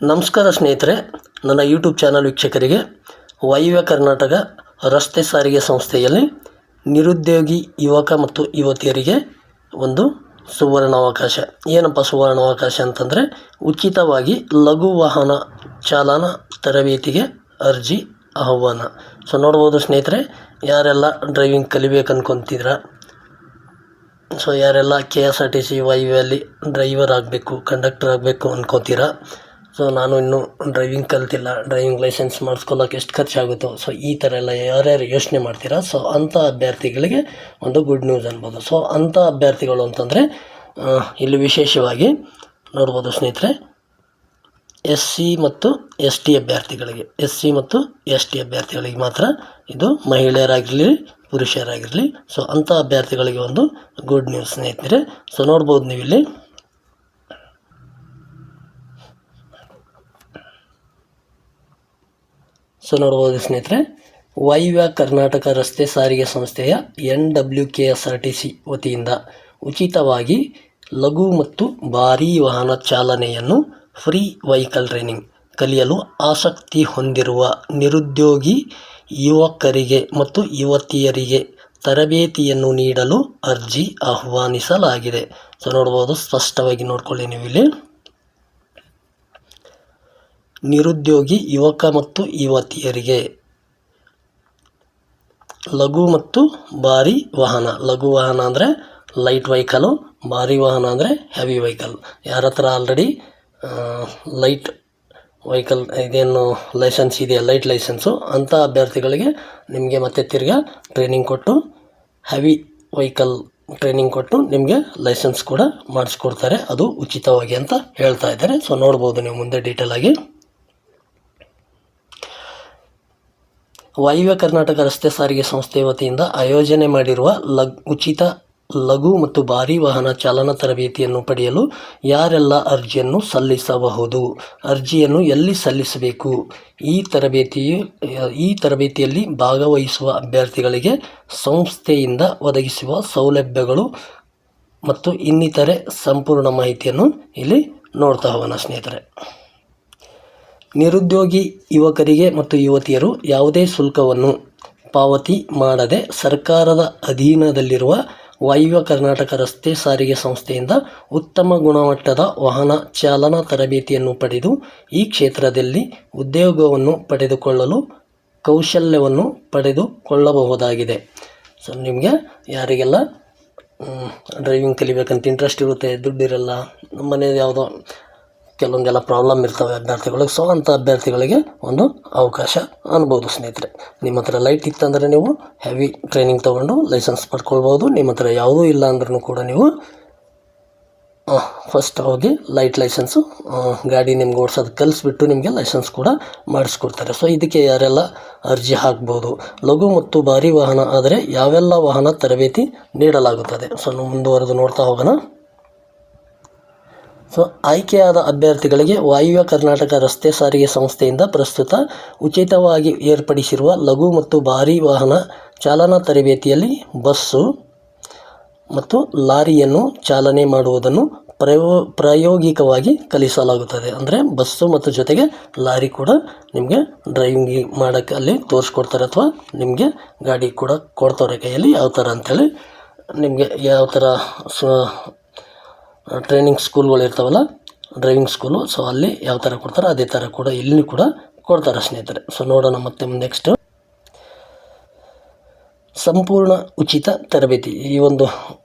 ನಮಸ್ಕಾರ ಸ್ನೇಹಿತರೆ, ನನ್ನ ಯೂಟ್ಯೂಬ್ ಚಾನಲ್ ವೀಕ್ಷಕರಿಗೆ ವಾಯುವ್ಯ ಕರ್ನಾಟಕ ರಸ್ತೆ ಸಾರಿಗೆ ಸಂಸ್ಥೆಯಲ್ಲಿ ನಿರುದ್ಯೋಗಿ ಯುವಕ ಮತ್ತು ಯುವತಿಯರಿಗೆ ಒಂದು ಸುವರ್ಣಾವಕಾಶ. ಏನಪ್ಪ ಸುವರ್ಣಾವಕಾಶ ಅಂತಂದರೆ, ಉಚಿತವಾಗಿ ಲಘು ವಾಹನ ಚಾಲನಾ ತರಬೇತಿಗೆ ಅರ್ಜಿ ಆಹ್ವಾನ. ನೋಡ್ಬೋದು ಸ್ನೇಹಿತರೆ, ಯಾರೆಲ್ಲ ಡ್ರೈವಿಂಗ್ ಕಲಿಬೇಕು ಅನ್ಕೊತಿದ್ರ, ಯಾರೆಲ್ಲ KSRTC ವಾಯುವ್ಯಲ್ಲಿ ಡ್ರೈವರ್ ಆಗಬೇಕು, ಕಂಡಕ್ಟರ್ ಆಗಬೇಕು ಅನ್ಕೋತೀರಾ. ನಾನು ಇನ್ನೂ ಡ್ರೈವಿಂಗ್ ಕಲ್ತಿಲ್ಲ, ಡ್ರೈವಿಂಗ್ ಲೈಸೆನ್ಸ್ ಮಾಡಿಸ್ಕೊಳ್ಳೋಕೆ ಎಷ್ಟು ಖರ್ಚಾಗುತ್ತೋ, ಈ ಥರ ಎಲ್ಲ ಯಾರ್ಯಾರು ಯೋಚನೆ ಮಾಡ್ತೀರಾ, ಅಂಥ ಅಭ್ಯರ್ಥಿಗಳಿಗೆ ಒಂದು ಗುಡ್ ನ್ಯೂಸ್ ಅನ್ಬೋದು. ಅಂಥ ಅಭ್ಯರ್ಥಿಗಳು ಅಂತಂದರೆ ಇಲ್ಲಿ ವಿಶೇಷವಾಗಿ ನೋಡ್ಬೋದು ಸ್ನೇಹಿತರೆ, SC ಮತ್ತು ST ಅಭ್ಯರ್ಥಿಗಳಿಗೆ, SC ಮತ್ತು ST ಅಭ್ಯರ್ಥಿಗಳಿಗೆ ಮಾತ್ರ ಇದು, ಮಹಿಳೆಯರಾಗಿರಲಿ ಪುರುಷರಾಗಿರಲಿ. ಅಂಥ ಅಭ್ಯರ್ಥಿಗಳಿಗೆ ಒಂದು ಗುಡ್ ನ್ಯೂಸ್ ಸ್ನೇಹಿತರೆ. ನೋಡ್ಬೋದು ನೀವು ಇಲ್ಲಿ ನೋಡ್ಬೋದು ಸ್ನೇಹಿತರೆ, ವಾಯುವ್ಯ ಕರ್ನಾಟಕ ರಸ್ತೆ ಸಾರಿಗೆ ಸಂಸ್ಥೆಯ NWKSRTC ವತಿಯಿಂದ ಉಚಿತವಾಗಿ ಲಘು ಮತ್ತು ಭಾರೀ ವಾಹನ ಚಾಲನೆಯನ್ನು ಫ್ರೀ ವೆಹಿಕಲ್ ಟ್ರೈನಿಂಗ್ ಕಲಿಯಲು ಆಸಕ್ತಿ ಹೊಂದಿರುವ ನಿರುದ್ಯೋಗಿ ಯುವಕರಿಗೆ ಮತ್ತು ಯುವತಿಯರಿಗೆ ತರಬೇತಿಯನ್ನು ನೀಡಲು ಅರ್ಜಿ ಆಹ್ವಾನಿಸಲಾಗಿದೆ. ನೋಡ್ಬೋದು, ಸ್ಪಷ್ಟವಾಗಿ ನೋಡ್ಕೊಳ್ಳಿ ನೀವು ಇಲ್ಲಿ. ನಿರುದ್ಯೋಗಿ ಯುವಕ ಮತ್ತು ಯುವತಿಯರಿಗೆ ಲಘು ಮತ್ತು ಭಾರೀ ವಾಹನ. ಲಘು ವಾಹನ ಅಂದರೆ ಲೈಟ್ ವೆಹಿಕಲು, ಭಾರೀ ವಾಹನ ಅಂದರೆ ಹೆವಿ ವೆಹಿಕಲ್. ಯಾರ ಹತ್ರ ಆಲ್ರೆಡಿ ಲೈಟ್ ವೆಹಿಕಲ್ ಇದೇನು ಲೈಸೆನ್ಸ್ ಇದೆಯಾ, ಲೈಟ್ ಲೈಸೆನ್ಸು, ಅಂಥ ಅಭ್ಯರ್ಥಿಗಳಿಗೆ ನಿಮಗೆ ಮತ್ತೆ ತಿರ್ಗಾ ಟ್ರೈನಿಂಗ್ ಕೊಟ್ಟು, ಹೆವಿ ವೆಹಿಕಲ್ ಟ್ರೈನಿಂಗ್ ಕೊಟ್ಟು ನಿಮಗೆ ಲೈಸೆನ್ಸ್ ಕೂಡ ಮಾಡಿಸ್ಕೊಡ್ತಾರೆ, ಅದು ಉಚಿತವಾಗಿ ಅಂತ ಹೇಳ್ತಾ ಇದ್ದಾರೆ. ನೋಡ್ಬೋದು ನೀವು ಮುಂದೆ ಡೀಟೇಲ್ ಆಗಿ. ವಾಯುವ್ಯ ಕರ್ನಾಟಕ ರಸ್ತೆ ಸಾರಿಗೆ ಸಂಸ್ಥೆ ವತಿಯಿಂದ ಆಯೋಜನೆ ಮಾಡಿರುವ ಉಚಿತ ಲಘು ಮತ್ತು ಭಾರೀ ವಾಹನ ಚಾಲನಾ ತರಬೇತಿಯನ್ನು ಪಡೆಯಲು ಯಾರೆಲ್ಲ ಅರ್ಜಿಯನ್ನು ಸಲ್ಲಿಸಬಹುದು, ಅರ್ಜಿಯನ್ನು ಎಲ್ಲಿ ಸಲ್ಲಿಸಬೇಕು, ಈ ತರಬೇತಿಯಲ್ಲಿ ಭಾಗವಹಿಸುವ ಅಭ್ಯರ್ಥಿಗಳಿಗೆ ಸಂಸ್ಥೆಯಿಂದ ಒದಗಿಸುವ ಸೌಲಭ್ಯಗಳು ಮತ್ತು ಇನ್ನಿತರೆ ಸಂಪೂರ್ಣ ಮಾಹಿತಿಯನ್ನು ಇಲ್ಲಿ ನೋಡ್ತಾ ಹೋಗೋಣ ಸ್ನೇಹಿತರೆ. ನಿರುದ್ಯೋಗಿ ಯುವಕರಿಗೆ ಮತ್ತು ಯುವತಿಯರು ಯಾವುದೇ ಶುಲ್ಕವನ್ನು ಪಾವತಿ ಮಾಡದೆ ಸರ್ಕಾರದ ಅಧೀನದಲ್ಲಿರುವ ವಾಯುವ್ಯ ಕರ್ನಾಟಕ ರಸ್ತೆ ಸಾರಿಗೆ ಸಂಸ್ಥೆಯಿಂದ ಉತ್ತಮ ಗುಣಮಟ್ಟದ ವಾಹನ ಚಾಲನಾ ತರಬೇತಿಯನ್ನು ಪಡೆದು ಈ ಕ್ಷೇತ್ರದಲ್ಲಿ ಉದ್ಯೋಗವನ್ನು ಪಡೆದುಕೊಳ್ಳಲು ಕೌಶಲ್ಯವನ್ನು ಪಡೆದುಕೊಳ್ಳಬಹುದಾಗಿದೆ. ನಿಮಗೆ ಯಾರಿಗೆಲ್ಲ ಡ್ರೈವಿಂಗ್ ಕಲಿಬೇಕಂತ ಇಂಟ್ರೆಸ್ಟ್ ಇರುತ್ತೆ, ದುಡ್ಡಿರಲ್ಲ, ನಮ್ಮ ಮನೇಲಿ ಯಾವುದೋ ಕೆಲವೊಂದೆಲ್ಲ ಪ್ರಾಬ್ಲಮ್ ಇರ್ತವೆ ಅಭ್ಯರ್ಥಿಗಳಿಗೆ, ಅಂಥ ಅಭ್ಯರ್ಥಿಗಳಿಗೆ ಒಂದು ಅವಕಾಶ ಅನ್ಬೋದು ಸ್ನೇಹಿತರೆ. ನಿಮ್ಮ ಹತ್ರ ಲೈಟ್ ಇತ್ತಂದರೆ ನೀವು ಹೆವಿ ಟ್ರೈನಿಂಗ್ ತೊಗೊಂಡು ಲೈಸೆನ್ಸ್ ಪಡ್ಕೊಳ್ಬೋದು. ನಿಮ್ಮ ಹತ್ರ ಯಾವುದೂ ಇಲ್ಲ ಅಂದ್ರೂ ಕೂಡ ನೀವು ಫಸ್ಟ್ ಹೋಗಿ ಲೈಟ್ ಲೈಸೆನ್ಸು ಗಾಡಿ ನಿಮ್ಗೆ ಓಡಿಸೋದು ಕಲಿಸ್ಬಿಟ್ಟು ನಿಮಗೆ ಲೈಸೆನ್ಸ್ ಕೂಡ ಮಾಡಿಸ್ಕೊಡ್ತಾರೆ. ಇದಕ್ಕೆ ಯಾರೆಲ್ಲ ಅರ್ಜಿ ಹಾಕ್ಬೋದು. ಲಘು ಮತ್ತು ಭಾರೀ ವಾಹನ ಆದರೆ ಯಾವೆಲ್ಲ ವಾಹನ ತರಬೇತಿ ನೀಡಲಾಗುತ್ತದೆ. ಮುಂದುವರೆದು ನೋಡ್ತಾ ಹೋಗೋಣ. ಆಯ್ಕೆಯಾದ ಅಭ್ಯರ್ಥಿಗಳಿಗೆ ವಾಯುವ್ಯ ಕರ್ನಾಟಕ ರಸ್ತೆ ಸಾರಿಗೆ ಸಂಸ್ಥೆಯಿಂದ ಪ್ರಸ್ತುತ ಉಚಿತವಾಗಿ ಏರ್ಪಡಿಸಿರುವ ಲಘು ಮತ್ತು ಭಾರೀ ವಾಹನ ಚಾಲನಾ ತರಬೇತಿಯಲ್ಲಿ ಬಸ್ಸು ಮತ್ತು ಲಾರಿಯನ್ನು ಚಾಲನೆ ಮಾಡುವುದನ್ನು ಪ್ರಾಯೋಗಿಕವಾಗಿ ಕಲಿಸಲಾಗುತ್ತದೆ. ಅಂದರೆ ಬಸ್ಸು ಮತ್ತು ಜೊತೆಗೆ ಲಾರಿ ಕೂಡ ನಿಮಗೆ ಡ್ರೈವಿಂಗ್ ಮಾಡೋಕ್ಕೆ ಅಲ್ಲಿ ತೋರಿಸ್ಕೊಡ್ತಾರೆ, ಅಥವಾ ನಿಮಗೆ ಗಾಡಿ ಕೂಡ ಕೊಡ್ತಾರೆ ಕೈಯಲ್ಲಿ. ಯಾವ ಥರ ಅಂಥೇಳಿ ನಿಮಗೆ ಯಾವ ಥರ ಟ್ರೈನಿಂಗ್ ಸ್ಕೂಲ್ಗಳು ಇರ್ತಾವಲ್ಲ, ಡ್ರೈವಿಂಗ್ ಸ್ಕೂಲು, ಅಲ್ಲಿ ಯಾವ ಥರ ಕೊಡ್ತಾರೆ ಅದೇ ಥರ ಕೂಡ ಇಲ್ಲಿ ಕೂಡ ಕೊಡ್ತಾರೆ ಸ್ನೇಹಿತರೆ. ನೋಡೋಣ ಮತ್ತೆ ನೆಕ್ಸ್ಟ್. ಸಂಪೂರ್ಣ ಉಚಿತ ತರಬೇತಿ. ಈ ಒಂದು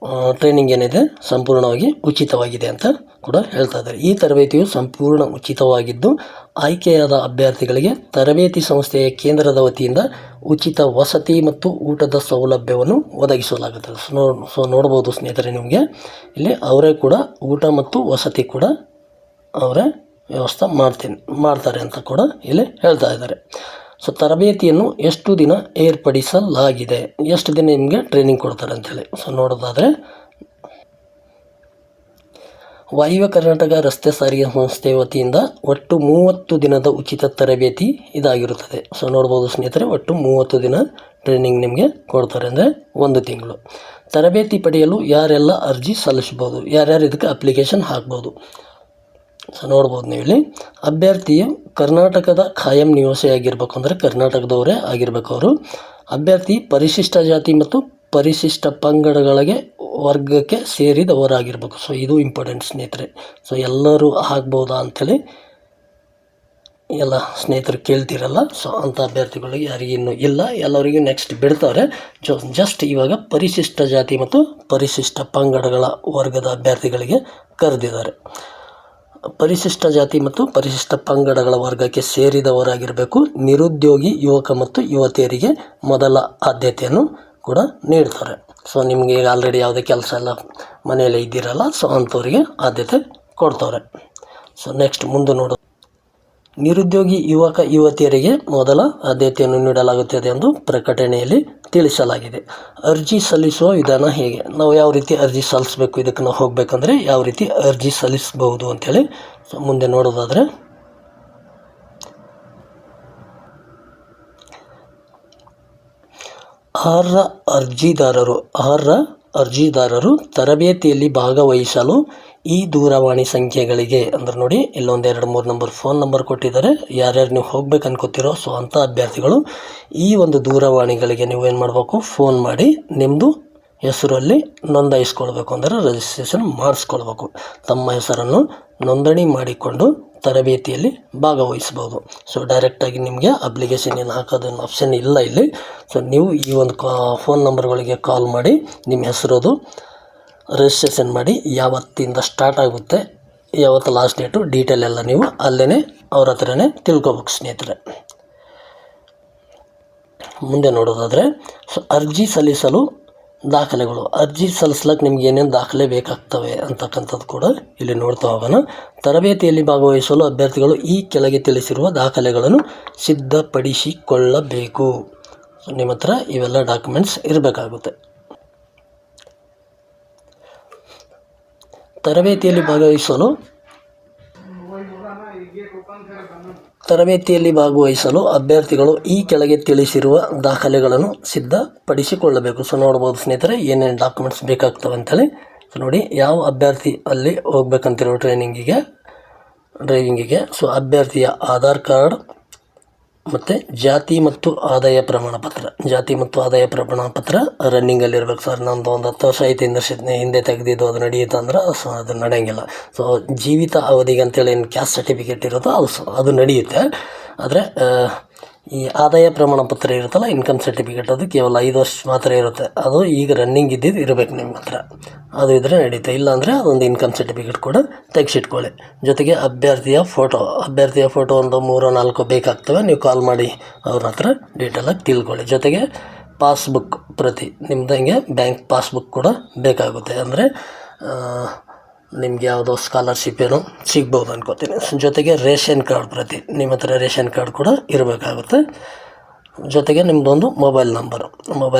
ಟ್ರೈನಿಂಗ್ ಏನಿದೆ ಸಂಪೂರ್ಣವಾಗಿ ಉಚಿತವಾಗಿದೆ ಅಂತ ಕೂಡ ಹೇಳ್ತಾ ಇದ್ದಾರೆ. ಈ ತರಬೇತಿಯು ಸಂಪೂರ್ಣ ಉಚಿತವಾಗಿದ್ದು ಆಯ್ಕೆಯಾದ ಅಭ್ಯರ್ಥಿಗಳಿಗೆ ತರಬೇತಿ ಸಂಸ್ಥೆಯ ಕೇಂದ್ರದ ವತಿಯಿಂದ ಉಚಿತ ವಸತಿ ಮತ್ತು ಊಟದ ಸೌಲಭ್ಯವನ್ನು ಒದಗಿಸಲಾಗುತ್ತದೆ. ನೋಡ್ಬೋದು ಸ್ನೇಹಿತರೆ, ನಿಮಗೆ ಇಲ್ಲಿ ಅವರೇ ಕೂಡ ಊಟ ಮತ್ತು ವಸತಿ ಕೂಡ ಅವರೇ ವ್ಯವಸ್ಥೆ ಮಾಡ್ತಾರೆ ಅಂತ ಕೂಡ ಇಲ್ಲಿ ಹೇಳ್ತಾ ಇದ್ದಾರೆ. ತರಬೇತಿಯನ್ನು ಎಷ್ಟು ದಿನ ಏರ್ಪಡಿಸಲಾಗಿದೆ, ಎಷ್ಟು ದಿನ ನಿಮಗೆ ಟ್ರೈನಿಂಗ್ ಕೊಡ್ತಾರೆ ಅಂಥೇಳಿ ನೋಡೋದಾದರೆ, ವಾಯುವ್ಯ ಕರ್ನಾಟಕ ರಸ್ತೆ ಸಾರಿಗೆ ಸಂಸ್ಥೆ ವತಿಯಿಂದ ಒಟ್ಟು 30 ದಿನದ ಉಚಿತ ತರಬೇತಿ ಇದಾಗಿರುತ್ತದೆ. ನೋಡ್ಬೋದು ಸ್ನೇಹಿತರೆ, ಒಟ್ಟು 30 ದಿನ ಟ್ರೈನಿಂಗ್ ನಿಮಗೆ ಕೊಡ್ತಾರೆ, ಅಂದರೆ 1 ತಿಂಗಳು. ತರಬೇತಿ ಪಡೆಯಲು ಯಾರೆಲ್ಲ ಅರ್ಜಿ ಸಲ್ಲಿಸ್ಬೋದು, ಯಾರ್ಯಾರು ಇದಕ್ಕೆ ಅಪ್ಲಿಕೇಶನ್ ಹಾಕ್ಬೋದು. ಸೊ ನೋಡ್ಬೋದು ನೀವು ಇಲ್ಲಿ ಅಭ್ಯರ್ಥಿಯು ಕರ್ನಾಟಕದ ಖಾಯಂ ನಿವಾಸಿಯಾಗಿರ್ಬೇಕು, ಅಂದರೆ ಕರ್ನಾಟಕದವರೇ ಆಗಿರಬೇಕು ಅವರು. ಅಭ್ಯರ್ಥಿ ಪರಿಶಿಷ್ಟ ಜಾತಿ ಮತ್ತು ಪರಿಶಿಷ್ಟ ಪಂಗಡಗಳಿಗೆ ವರ್ಗಕ್ಕೆ ಸೇರಿದವರಾಗಿರ್ಬೇಕು. ಸೊ ಇದು ಇಂಪಾರ್ಟೆಂಟ್ ಸ್ನೇಹಿತರೆ. ಸೊ ಎಲ್ಲರೂ ಆಗ್ಬೋದಾ ಅಂಥೇಳಿ ಎಲ್ಲ ಸ್ನೇಹಿತರು ಕೇಳ್ತಿರಲ್ಲ. ಸೊ ಅಂಥ ಅಭ್ಯರ್ಥಿಗಳಿಗೆ ಯಾರಿಗೆ ಇನ್ನೂ ಇಲ್ಲ, ಎಲ್ಲರಿಗೂ ನೆಕ್ಸ್ಟ್ ಬಿಡ್ತಾರೆ. ಜಸ್ಟ್ ಇವಾಗ ಪರಿಶಿಷ್ಟ ಜಾತಿ ಮತ್ತು ಪರಿಶಿಷ್ಟ ಪಂಗಡಗಳ ವರ್ಗದ ಅಭ್ಯರ್ಥಿಗಳಿಗೆ ಕರೆದಿದ್ದಾರೆ. ಪರಿಶಿಷ್ಟ ಜಾತಿ ಮತ್ತು ಪರಿಶಿಷ್ಟ ಪಂಗಡಗಳ ವರ್ಗಕ್ಕೆ ಸೇರಿದವರಾಗಿರಬೇಕು. ನಿರುದ್ಯೋಗಿ ಯುವಕ ಮತ್ತು ಯುವತಿಯರಿಗೆ ಮೊದಲ ಆದ್ಯತೆಯನ್ನು ಕೂಡ ನೀಡ್ತಾರೆ. ಸೊ ನಿಮಗೆ ಈಗ ಆಲ್ರೆಡಿ ಯಾವುದೇ ಕೆಲಸ ಎಲ್ಲ ಮನೆಯಲ್ಲೇ ಇದ್ದೀರಲ್ಲ, ಸೊ ಅಂಥವರಿಗೆ ಆದ್ಯತೆ ಕೊಡ್ತಾರೆ. ಸೊ ನೆಕ್ಸ್ಟ್ ಮುಂದೆ ನೋಡೋದು, ನಿರುದ್ಯೋಗಿ ಯುವಕ ಯುವತಿಯರಿಗೆ ಮೊದಲ ಆದ್ಯತೆಯನ್ನು ನೀಡಲಾಗುತ್ತದೆ ಎಂದು ಪ್ರಕಟಣೆಯಲ್ಲಿ ತಿಳಿಸಲಾಗಿದೆ. ಅರ್ಜಿ ಸಲ್ಲಿಸುವ ವಿಧಾನ ಹೇಗೆ, ನಾವು ಯಾವ ರೀತಿ ಅರ್ಜಿ ಸಲ್ಲಿಸಬೇಕು, ಇದಕ್ಕೆ ನಾವು ಹೋಗಬೇಕಂದ್ರೆ ಯಾವ ರೀತಿ ಅರ್ಜಿ ಸಲ್ಲಿಸಬಹುದು ಅಂಥೇಳಿ ಸೊ ಮುಂದೆ ನೋಡೋದಾದರೆ, ಅರ್ಹ ಅರ್ಜಿದಾರರು ತರಬೇತಿಯಲ್ಲಿ ಭಾಗವಹಿಸಲು ಈ ದೂರವಾಣಿ ಸಂಖ್ಯೆಗಳಿಗೆ, ಅಂದ್ರೆ ನೋಡಿ ಇಲ್ಲೊಂದು 2-3 ನಂಬರ್ ಫೋನ್ ನಂಬರ್ ಕೊಟ್ಟಿದ್ದಾರೆ. ಯಾರ್ಯಾರು ನೀವು ಹೋಗ್ಬೇಕು ಅನ್ಕೋತಿರೋ ಸೊ ಅಂಥ ಅಭ್ಯರ್ಥಿಗಳು ಈ ಒಂದು ದೂರವಾಣಿಗಳಿಗೆ ನೀವು ಏನು ಮಾಡಬೇಕು, ಫೋನ್ ಮಾಡಿ ನಿಮ್ಮದು ಹೆಸರಲ್ಲಿ ನೋಂದಾಯಿಸ್ಕೊಳ್ಬೇಕು, ಅಂದರೆ ರಿಜಿಸ್ಟ್ರೇಷನ್ ಮಾಡಿಸ್ಕೊಳ್ಬೇಕು. ತಮ್ಮ ಹೆಸರನ್ನು ನೋಂದಣಿ ಮಾಡಿಕೊಂಡು ತರಬೇತಿಯಲ್ಲಿ ಭಾಗವಹಿಸ್ಬೋದು. ಸೊ ಡೈರೆಕ್ಟಾಗಿ ನಿಮಗೆ ಅಪ್ಲಿಕೇಶನ್ ಏನು ಹಾಕೋದನ್ನು ಆಪ್ಷನ್ ಇಲ್ಲ ಇಲ್ಲಿ. ಸೊ ನೀವು ಈ ಒಂದು ಫೋನ್ ನಂಬರ್ಗಳಿಗೆ ಕಾಲ್ ಮಾಡಿ ನಿಮ್ಮ ಹೆಸರೋದು ರಿಜಿಸ್ಟ್ರೇಷನ್ ಮಾಡಿ, ಯಾವತ್ತಿಂದ ಸ್ಟಾರ್ಟ್ ಆಗುತ್ತೆ, ಯಾವತ್ತು ಲಾಸ್ಟ್ ಡೇಟು, ಡೀಟೇಲ್ ಎಲ್ಲ ನೀವು ಅಲ್ಲೇ ಅವ್ರ ಹತ್ರನೇ ತಿಳ್ಕೊಬೇಕು ಸ್ನೇಹಿತರೆ. ಮುಂದೆ ನೋಡೋದಾದರೆ, ಸೊ ಅರ್ಜಿ ಸಲ್ಲಿಸಲು ದಾಖಲೆಗಳು, ಅರ್ಜಿ ಸಲ್ಲಿಸ್ಲಿಕ್ಕೆ ನಿಮ್ಗೆ ಏನೇನು ದಾಖಲೆ ಬೇಕಾಗ್ತವೆ ಅಂತಕ್ಕಂಥದ್ದು ಕೂಡ ಇಲ್ಲಿ ನೋಡ್ತಾ ಹೋಗೋಣ. ತರಬೇತಿಯಲ್ಲಿ ಭಾಗವಹಿಸಲು ಅಭ್ಯರ್ಥಿಗಳು ಈ ಕೆಳಗೆ ತಿಳಿಸಿರುವ ದಾಖಲೆಗಳನ್ನು ಸಿದ್ಧಪಡಿಸಿಕೊಳ್ಳಬೇಕು. ನಿಮ್ಮ ಹತ್ರ ಇವೆಲ್ಲ ಡಾಕ್ಯುಮೆಂಟ್ಸ್ ಇರಬೇಕಾಗುತ್ತೆ. ತರಬೇತಿಯಲ್ಲಿ ಭಾಗವಹಿಸಲು ಅಭ್ಯರ್ಥಿಗಳು ಈ ಕೆಳಗೆ ತಿಳಿಸಿರುವ ದಾಖಲೆಗಳನ್ನು ಸಿದ್ಧಪಡಿಸಿಕೊಳ್ಳಬೇಕು. ಸೊ ನೋಡ್ಬೋದು ಸ್ನೇಹಿತರೆ ಏನೇನು ಡಾಕ್ಯುಮೆಂಟ್ಸ್ ಬೇಕಾಗ್ತವೆ ಅಂತೇಳಿ. ಸೊ ನೋಡಿ, ಯಾವ ಅಭ್ಯರ್ಥಿ ಅಲ್ಲಿ ಹೋಗ್ಬೇಕಂತಿರೋ ಡ್ರೈವಿಂಗಿಗೆ ಸೊ ಅಭ್ಯರ್ಥಿಯ ಆಧಾರ್ ಕಾರ್ಡ್ ಮತ್ತು ಜಾತಿ ಮತ್ತು ಆದಾಯ ಪ್ರಮಾಣ ಪತ್ರ ರನ್ನಿಂಗಲ್ಲಿರ್ಬೇಕು. ಸರ್ ನಂದು ಒಂದು 10 ವರ್ಷ 5 ಹಿಂದೆ ತೆಗೆದಿದ್ದು ಅದು ನಡೆಯುತ್ತೆ ಅಂದ್ರೆ ಸೊ ಅದು ನಡೆಯೋಂಗಿಲ್ಲ. ಸೊ ಜೀವಿತ ಅವಧಿಗೆ ಅಂತೇಳಿ ಏನು ಕ್ಯಾಸ್ಟ್ ಸರ್ಟಿಫಿಕೇಟ್ ಇರುತ್ತೋ ಅದು ನಡೆಯುತ್ತೆ. ಆದರೆ ಈ ಆದಾಯ ಪ್ರಮಾಣ ಪತ್ರ ಇರುತ್ತಲ್ಲ, ಇನ್ಕಮ್ ಸರ್ಟಿಫಿಕೇಟ್, ಅದು ಕೇವಲ 5 ವರ್ಷ ಮಾತ್ರ ಇರುತ್ತೆ. ಅದು ಈಗ ರನ್ನಿಂಗ್ ಇದ್ದಿದ್ದು ಇರಬೇಕು ನಿಮ್ಮ ಹತ್ರ, ಅದು ಇದ್ದರೆ ನಡೀತೆ. ಇಲ್ಲಾಂದರೆ ಅದೊಂದು ಇನ್ಕಮ್ ಸರ್ಟಿಫಿಕೇಟ್ ಕೂಡ ತೆಗೆಸಿಟ್ಕೊಳ್ಳಿ. ಜೊತೆಗೆ ಅಭ್ಯರ್ಥಿಯ ಫೋಟೋ ಒಂದು 3-4 ಬೇಕಾಗ್ತವೆ. ನೀವು ಕಾಲ್ ಮಾಡಿ ಅವ್ರ ಹತ್ರ ಡೀಟೇಲಾಗಿ ತಿಳ್ಕೊಳ್ಳಿ. ಜೊತೆಗೆ ಪಾಸ್ಬುಕ್ ಪ್ರತಿ, ನಿಮ್ದಂಗೆ ಬ್ಯಾಂಕ್ ಪಾಸ್ಬುಕ್ ಕೂಡ ಬೇಕಾಗುತ್ತೆ. ಅಂದರೆ ನಿಮ್ಗೆ ಯಾವುದೋ ಸ್ಕಾಲರ್ಶಿಪ್ ಏನೋ ಸಿಗ್ಬೋದು ಅನ್ಕೋತೀನಿ. ಜೊತೆಗೆ ರೇಷನ್ ಕಾರ್ಡ್ ಪ್ರತಿ, ನಿಮ್ಮ ಹತ್ರ ರೇಷನ್ ಕಾರ್ಡ್ ಕೂಡ ಇರಬೇಕಾಗುತ್ತೆ. ಜೊತೆಗೆ ನಿಮ್ಮದೊಂದು ಮೊಬೈಲ್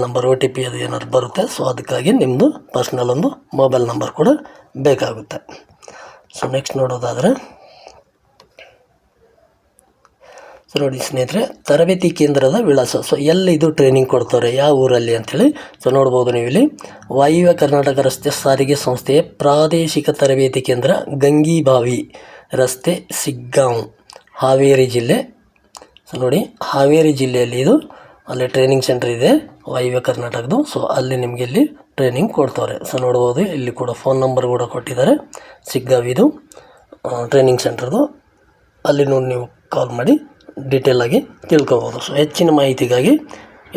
ನಂಬರ್ OTP ಅದು ಏನಾದ್ರು ಬರುತ್ತೆ. ಸೊ ಅದಕ್ಕಾಗಿ ನಿಮ್ಮದು ಪರ್ಸ್ನಲ್ ಒಂದು ಮೊಬೈಲ್ ನಂಬರ್ ಕೂಡ ಬೇಕಾಗುತ್ತೆ. ಸೊ ನೆಕ್ಸ್ಟ್ ನೋಡೋದಾದರೆ, ಸೊ ನೋಡಿ ಸ್ನೇಹಿತರೆ, ತರಬೇತಿ ಕೇಂದ್ರದ ವಿಳಾಸ. ಸೊ ಎಲ್ಲಿ ಇದು ಟ್ರೈನಿಂಗ್ ಕೊಡ್ತಾರೆ, ಯಾವ ಊರಲ್ಲಿ ಅಂಥೇಳಿ ಸೊ ನೋಡ್ಬೋದು ನೀವು ಇಲ್ಲಿ. ವಾಯುವ್ಯ ಕರ್ನಾಟಕ ರಸ್ತೆ ಸಾರಿಗೆ ಸಂಸ್ಥೆಯ ಪ್ರಾದೇಶಿಕ ತರಬೇತಿ ಕೇಂದ್ರ, ಗಂಗಿಬಾವಿ ರಸ್ತೆ, ಸಿಗ್ಗಾಂವ್, ಹಾವೇರಿ ಜಿಲ್ಲೆ. ಸೊ ನೋಡಿ, ಹಾವೇರಿ ಜಿಲ್ಲೆಯಲ್ಲಿ ಇದು, ಅಲ್ಲಿ ಟ್ರೈನಿಂಗ್ ಸೆಂಟರ್ ಇದೆ ವಾಯುವ್ಯ ಕರ್ನಾಟಕದ್ದು. ಸೊ ಅಲ್ಲಿ ನಿಮಗೆ ಇಲ್ಲಿ ಟ್ರೈನಿಂಗ್ ಕೊಡ್ತಾರೆ. ಸೊ ನೋಡ್ಬೋದು ಇಲ್ಲಿ ಕೂಡ ಫೋನ್ ನಂಬರ್ ಕೂಡ ಕೊಟ್ಟಿದ್ದಾರೆ. ಸಿಗ್ಗಾವಿದು ಟ್ರೈನಿಂಗ್ ಸೆಂಟರ್ದು, ಅಲ್ಲಿ ನೋಡಿ ನೀವು ಕಾಲ್ ಮಾಡಿ ಡೀಟೇಲಾಗಿ ತಿಳ್ಕೊಬೋದು. ಸೊ ಹೆಚ್ಚಿನ ಮಾಹಿತಿಗಾಗಿ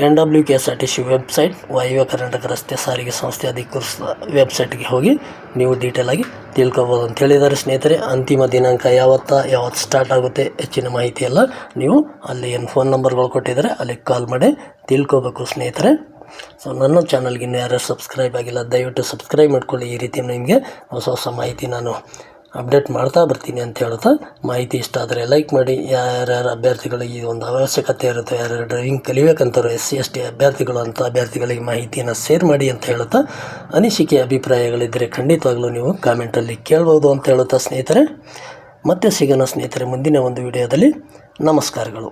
NWKSRTC ವೆಬ್ಸೈಟ್, ವಾಯುವ್ಯ ಕರ್ನಾಟಕ ರಸ್ತೆ ಸಾರಿಗೆ ಸಂಸ್ಥೆ ಅಧಿಕೃತ ವೆಬ್ಸೈಟ್ಗೆ ಹೋಗಿ ನೀವು ಡೀಟೇಲಾಗಿ ತಿಳ್ಕೊಬೋದು ಅಂತ ಹೇಳಿದ್ದಾರೆ ಸ್ನೇಹಿತರೆ. ಅಂತಿಮ ದಿನಾಂಕ ಯಾವತ್ತು ಸ್ಟಾರ್ಟ್ ಆಗುತ್ತೆ, ಹೆಚ್ಚಿನ ಮಾಹಿತಿ ಎಲ್ಲ ನೀವು ಅಲ್ಲಿ ಏನು ಫೋನ್ ನಂಬರ್ಗಳು ಕೊಟ್ಟಿದ್ದಾರೆ ಅಲ್ಲಿ ಕಾಲ್ ಮಾಡಿ ತಿಳ್ಕೊಬೇಕು ಸ್ನೇಹಿತರೆ. ಸೊ ನನ್ನ ಚಾನಲ್ಗೆ ಇನ್ನೂ ಯಾರು ಸಬ್ಸ್ಕ್ರೈಬ್ ಆಗಿಲ್ಲ, ದಯವಿಟ್ಟು ಸಬ್ಸ್ಕ್ರೈಬ್ ಮಾಡ್ಕೊಳ್ಳಿ. ಈ ರೀತಿ ನಿಮಗೆ ಹೊಸ ಮಾಹಿತಿ ನಾನು ಅಪ್ಡೇಟ್ ಮಾಡ್ತಾ ಬರ್ತೀನಿ ಅಂತ ಹೇಳ್ತಾ, ಮಾಹಿತಿ ಇಷ್ಟ ಆದರೆ ಲೈಕ್ ಮಾಡಿ. ಯಾರ್ಯಾರು ಅಭ್ಯರ್ಥಿಗಳಿಗೆ ಒಂದು ಅವಶ್ಯಕತೆ ಇರುತ್ತೆ, ಯಾರ್ಯಾರು ಡ್ರೈವಿಂಗ್ ಕಲಿಬೇಕಂತಾರೋ SC ST ಅಭ್ಯರ್ಥಿಗಳು ಅಂತ ಅಭ್ಯರ್ಥಿಗಳಿಗೆ ಮಾಹಿತಿಯನ್ನು ಶೇರ್ ಮಾಡಿ ಅಂತ ಹೇಳ್ತಾ, ಅನಿಸಿಕೆ ಅಭಿಪ್ರಾಯಗಳಿದ್ದರೆ ಖಂಡಿತವಾಗ್ಲೂ ನೀವು ಕಾಮೆಂಟಲ್ಲಿ ಕೇಳ್ಬೋದು ಅಂತ ಹೇಳ್ತಾ ಸ್ನೇಹಿತರೆ, ಮತ್ತೆ ಸಿಗೋಣ ಸ್ನೇಹಿತರೆ ಮುಂದಿನ ಒಂದು ವಿಡಿಯೋದಲ್ಲಿ. ನಮಸ್ಕಾರಗಳು.